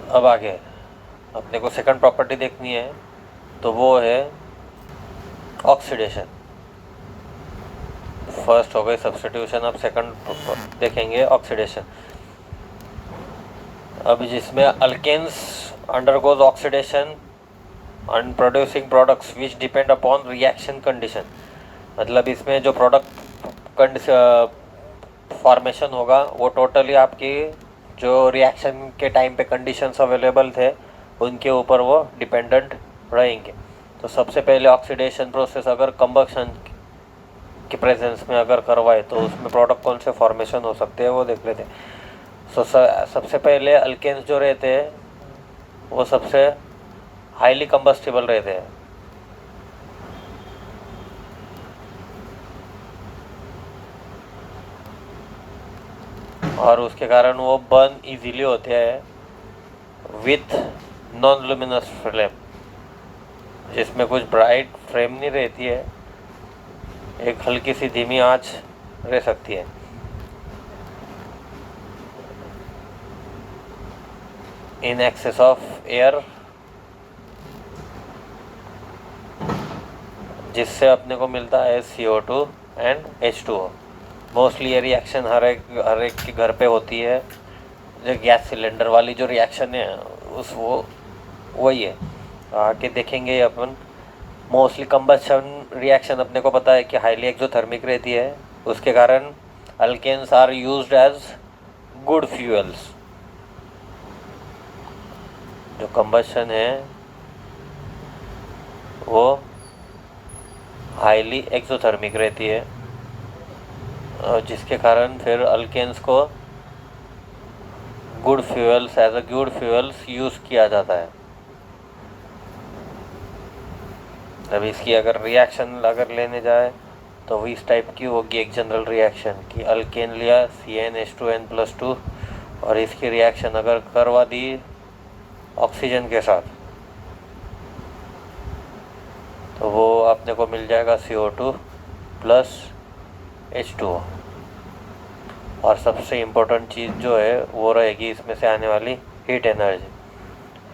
अब आगे अपने को सेकंड प्रॉपर्टी देखनी है, तो वो है ऑक्सीडेशन। फर्स्ट हो गई सब्स्टिट्यूशन, अब सेकंड देखेंगे ऑक्सीडेशन। अब जिसमें alkanes undergoes oxidation and producing products which depend upon reaction condition। मतलब इसमें जो प्रोडक्ट फॉर्मेशन होगा वो टोटली आपकी जो रिएक्शन के टाइम पे कंडीशंस अवेलेबल थे उनके ऊपर वो डिपेंडेंट रहेंगे। तो सबसे पहले ऑक्सीडेशन प्रोसेस अगर कंबक्शन के प्रेजेंस में अगर करवाए तो उसमें प्रोडक्ट कौन से फॉर्मेशन हो सकते हैं वो देख लेते हैं। सबसे पहले अल्केन्स जो रहते हैं वो सबसे हाईली कंबस्टिबल रहते हैं। और उसके कारण वो बर्न इजीली होते हैं विथ नॉन लुमिनस फ्लेम, जिसमें कुछ ब्राइट फ्लेम नहीं रहती है, एक हल्की सी धीमी आंच रह सकती है। इन एक्सेस ऑफ एयर, जिससे अपने को मिलता है CO2 एंड H2O। मोस्टली ये रिएक्शन हर एक के घर पे होती है। जो गैस सिलेंडर वाली जो रिएक्शन है उस वो वही है। आके देखेंगे अपन। मोस्टली कंबशन रिएक्शन अपने को पता है कि हाईली एक्सोथर्मिक रहती है, उसके कारण alkanes are used as good fuels. जो कंबशन है वो हाईली एक्सोथर्मिक रहती है, जिसके कारण फिर अल्केन्स को good fuels as a good fuels use किया जाता है। अब इसकी अगर रिएक्शन अगर लेने जाए तो वो इस टाइप की होगी। एक जनरल रिएक्शन कि अल्केन लिया CnH2n+2 और इसकी रिएक्शन अगर करवा दी ऑक्सीजन के साथ तो वो अपने को मिल जाएगा CO2 + H2O। और सबसे इम्पोर्टेंट चीज़ जो है वो रहेगी इसमें से आने वाली हीट एनर्जी।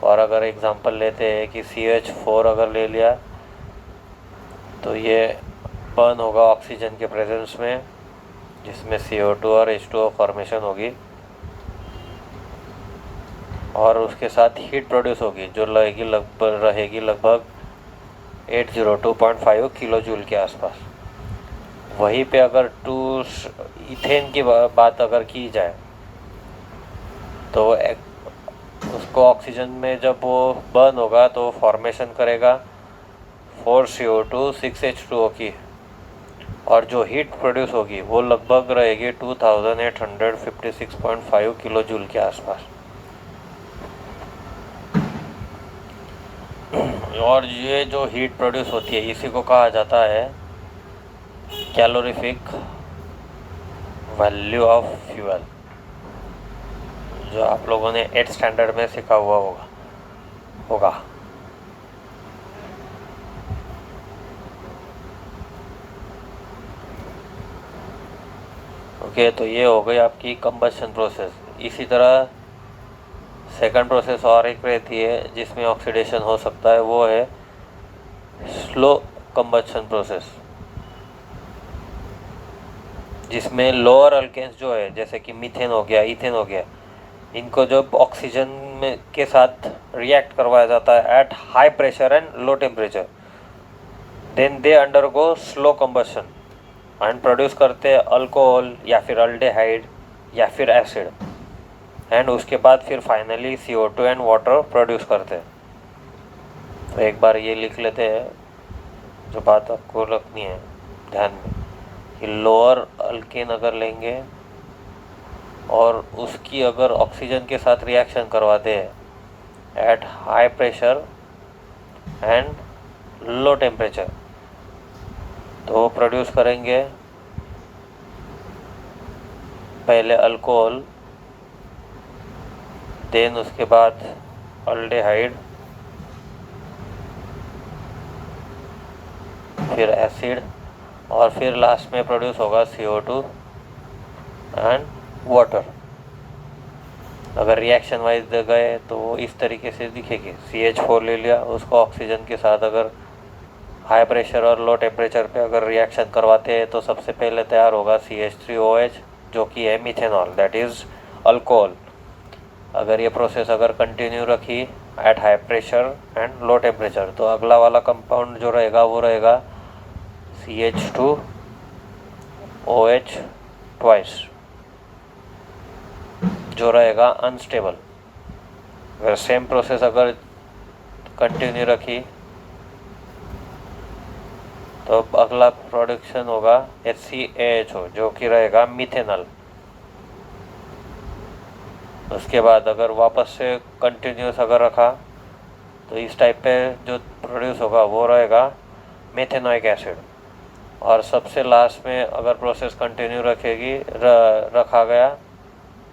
और अगर एग्जांपल लेते हैं कि CH4 अगर ले लिया तो ये बर्न होगा ऑक्सीजन के प्रेजेंस में, जिसमें CO2 और H2O फॉर्मेशन होगी और उसके साथ हीट प्रोड्यूस होगी जो रहेगी लगभग 802.5 किलो जूल के आसपास। वहीं पे अगर इथेन की बात अगर की जाए तो उसको ऑक्सीजन में जब वो बर्न होगा तो फॉर्मेशन करेगा 4CO2 6H2O की, और जो हीट प्रोड्यूस होगी वो लगभग रहेगी 2856.5 किलो जूल के आसपास। और ये जो हीट प्रोड्यूस होती है इसी को कहा जाता है कैलोरीफिक वैल्यू ऑफ फ्यूल, जो आप लोगों ने 8th स्टैंडर्ड में सीखा हुआ होगा। ओके, तो ये हो गई आपकी कंबशन प्रोसेस। इसी तरह सेकंड प्रोसेस और एक रहती है जिसमें ऑक्सीडेशन हो सकता है, वो है स्लो कंबशन प्रोसेस, जिसमें लोअर अल्केन्स जो है जैसे कि मीथेन हो गया, इथेन हो गया, इनको जब ऑक्सीजन में के साथ रिएक्ट करवाया जाता है at high pressure and low temperature, then they undergo slow combustion and produce करते हैं अल्कोहल या फिर अल्डेहाइड या फिर एसिड, एंड उसके बाद फिर finally CO2 and water produce करते हैं। तो एक बार ये लिख लेते हैं, जो बात आपको रखनी है ध्यान में, कि लोअर अल्केन अगर लेंगे और उसकी अगर ऑक्सीजन के साथ रिएक्शन करवाते हैं eight high pressure and low temperature, तो वो प्रोड्यूस करेंगे पहले अल्कोहल, देन उसके बाद अल्डेहाइड, फिर एसिड, और फिर लास्ट में प्रोड्यूस होगा CO2 एंड वाटर। अगर रिएक्शन वाइज गए तो वो इस तरीके से दिखेगी। CH4 ले लिया, उसको ऑक्सीजन के साथ अगर हाई प्रेशर और लो टेम्परेचर पे अगर रिएक्शन करवाते हैं तो सबसे पहले तैयार होगा CH3OH, जो कि है मिथेनॉल, दैट इज़ अल्कोहल। अगर ये प्रोसेस अगर कंटिन्यू रखी eight high pressure and low temperature तो अगला वाला कंपाउंड जो रहेगा वो रहेगा CH2OH ट्वाइस, जो रहेगा अनस्टेबल। अगर सेम प्रोसेस अगर कंटिन्यू रखी तो अगला प्रोडक्शन होगा HCAHO, जो कि रहेगा मिथेनॉल। उसके बाद अगर वापस से कंटिन्यूस अगर रखा तो इस टाइप पे जो प्रोड्यूस होगा वो रहेगा मेथेनोइक एसिड। और सबसे लास्ट में अगर प्रोसेस कंटिन्यू रखा गया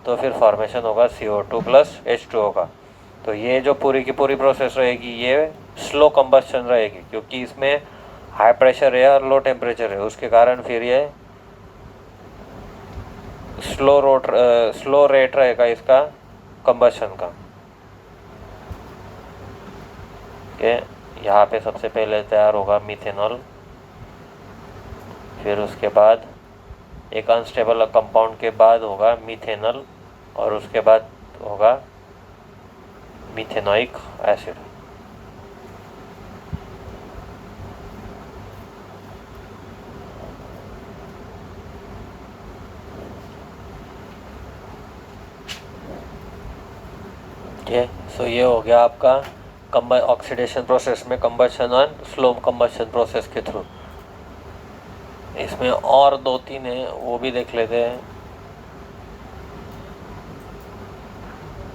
तो फिर फॉर्मेशन होगा CO2 प्लस H2O का। तो ये जो पूरी की पूरी प्रोसेस रहेगी ये स्लो कंबस्शन रहेगी, क्योंकि इसमें हाई प्रेशर है और लो टेम्परेचर है, उसके कारण फिर ये स्लो रेट रहेगा इसका कंबस्शन का। ओके, यहाँ पे सबसे पहले तैयार होगा मिथेनॉल, फिर उसके बाद एक अनस्टेबल कंपाउंड के बाद होगा मिथेनॉल, और उसके बाद होगा मिथेनोइक एसिड। सो ये हो गया आपका ऑक्सीडेशन प्रोसेस में कंबशन और स्लो कंबशन प्रोसेस के थ्रू। इसमें और 2-3 है, वो भी देख लेते हैं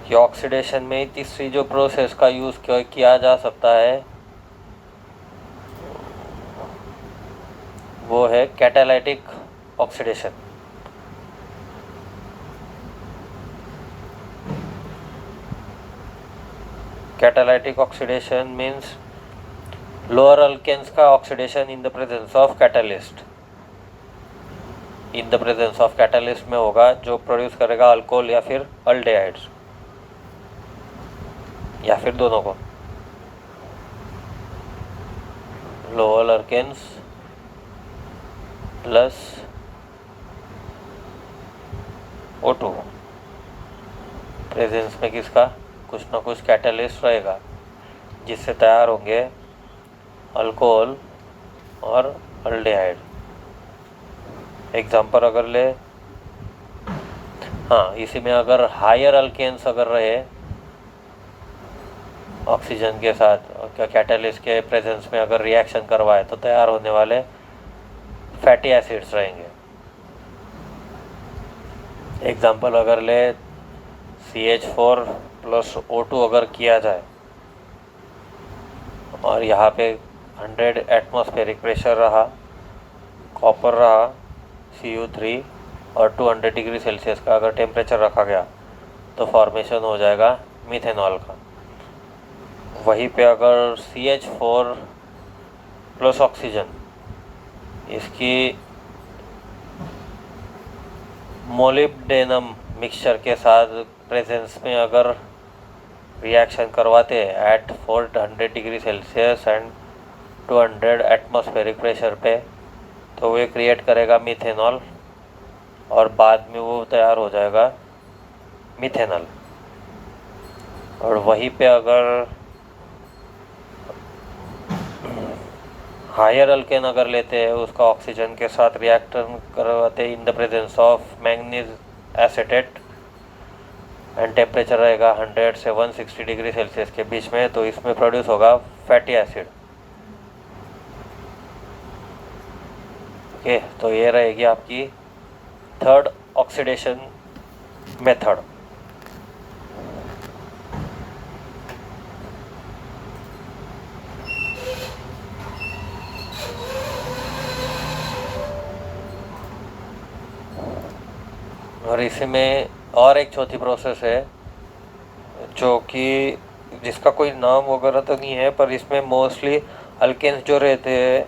कि ऑक्सीडेशन में तीसरी जो प्रोसेस का यूज़ किया जा सकता है वो है catalytic oxidation. Catalytic oxidation means lower alkanes का oxidation in the presence of catalyst. In the presence of catalyst में होगा जो प्रोड्यूस करेगा अल्कोहल या फिर अल्डेहाइड्स, या फिर दोनों को। Lower alkanes plus O2 presence में किसका, कुछ ना कुछ कैटालिस्ट रहेगा जिससे तैयार होंगे अल्कोहल और अल्डेहाइड। एग्जाम्पल अगर ले, हाँ, इसी में अगर हायर अल्केन्स अगर रहे ऑक्सीजन के साथ कैटालिस्ट के प्रेजेंस में अगर रिएक्शन करवाए तो तैयार होने वाले फैटी एसिड्स रहेंगे। एग्जाम्पल अगर ले CH4 प्लस O2 अगर किया जाए और यहाँ पे 100 एटमॉस्फेरिक प्रेशर रहा, कॉपर रहा Cu3 और 200 डिग्री सेल्सियस का अगर टेम्परेचर रखा गया तो फॉर्मेशन हो जाएगा मिथेनॉल का। वहीं पे अगर CH4 प्लस ऑक्सीजन इसकी मोलिब्डेनम मिक्सचर के साथ प्रेजेंस में अगर रिएक्शन करवाते हैं at 400 degree Celsius and 200 atmospheric pressure पे तो वो क्रिएट करेगा मिथेनॉल और बाद में वो तैयार हो जाएगा मिथेनॉल। और वहीं पे अगर हायर अल्केन अगर लेते हैं उसका ऑक्सीजन के साथ रिएक्शन करवाते हैं इन the presence of manganese acetate and temperature रहेगा 100 से 160 डिग्री सेल्सियस के बीच में, तो इसमें प्रोड्यूस होगा फैटी एसिड। ओके, तो ये रहेगी आपकी थर्ड ऑक्सीडेशन मेथड। और इसी में और एक चौथी प्रोसेस है जो कि जिसका कोई नाम वगैरह तो नहीं है, पर इसमें मोस्टली अल्केन्स जो रहते हैं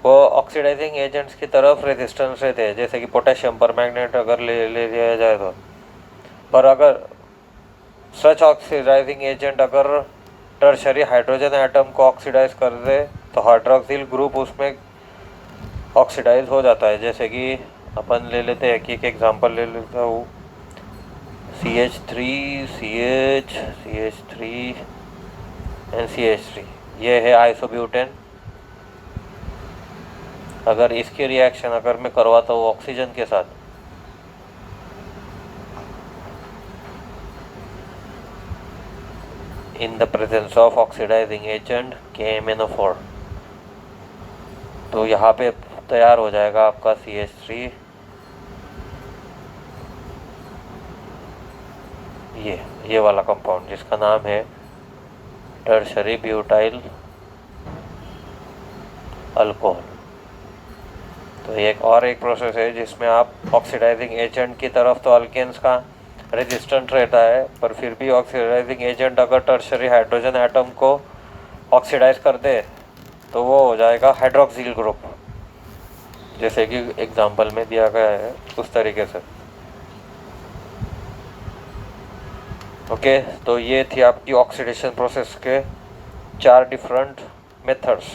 वो ऑक्सीडाइजिंग एजेंट्स की तरफ रेजिस्टेंस रहते हैं, जैसे कि पोटेशियम परमैंगनेट अगर ले लिया जाए तो। पर अगर सच ऑक्सीडाइजिंग एजेंट अगर टर्शरी हाइड्रोजन एटम को ऑक्सीडाइज कर दे तो हाइड्रोक्सिल ग्रुप उसमें ऑक्सीडाइज हो जाता है। जैसे कि अपन ले लेते हैं कि एक एग्जांपल ले लेता हूँ, CH3 CH CH3 and CH3, ये है आइसोब्यूटेन। अगर इसकी रिएक्शन अगर मैं करवाता हूँ ऑक्सीजन के साथ, in the presence of oxidizing agent KMnO4, तो यहाँ पे तैयार हो जाएगा आपका CH3, ये वाला कंपाउंड जिसका नाम है टर्शरी ब्यूटाइल अल्कोहल। तो एक प्रोसेस है जिसमें आप ऑक्सीडाइजिंग एजेंट की तरफ तो अल्केन्स का रेजिस्टेंट रहता है, पर फिर भी ऑक्सीडाइजिंग एजेंट अगर टर्शरी हाइड्रोजन एटम को ऑक्सीडाइज कर दे तो वो हो जाएगा हाइड्रोक्सिल ग्रुप, जैसे कि एग्जांपल में दिया गया है उस तरीके से। ओके, तो ये थी आपकी ऑक्सीडेशन प्रोसेस के 4 डिफरेंट मेथड्स।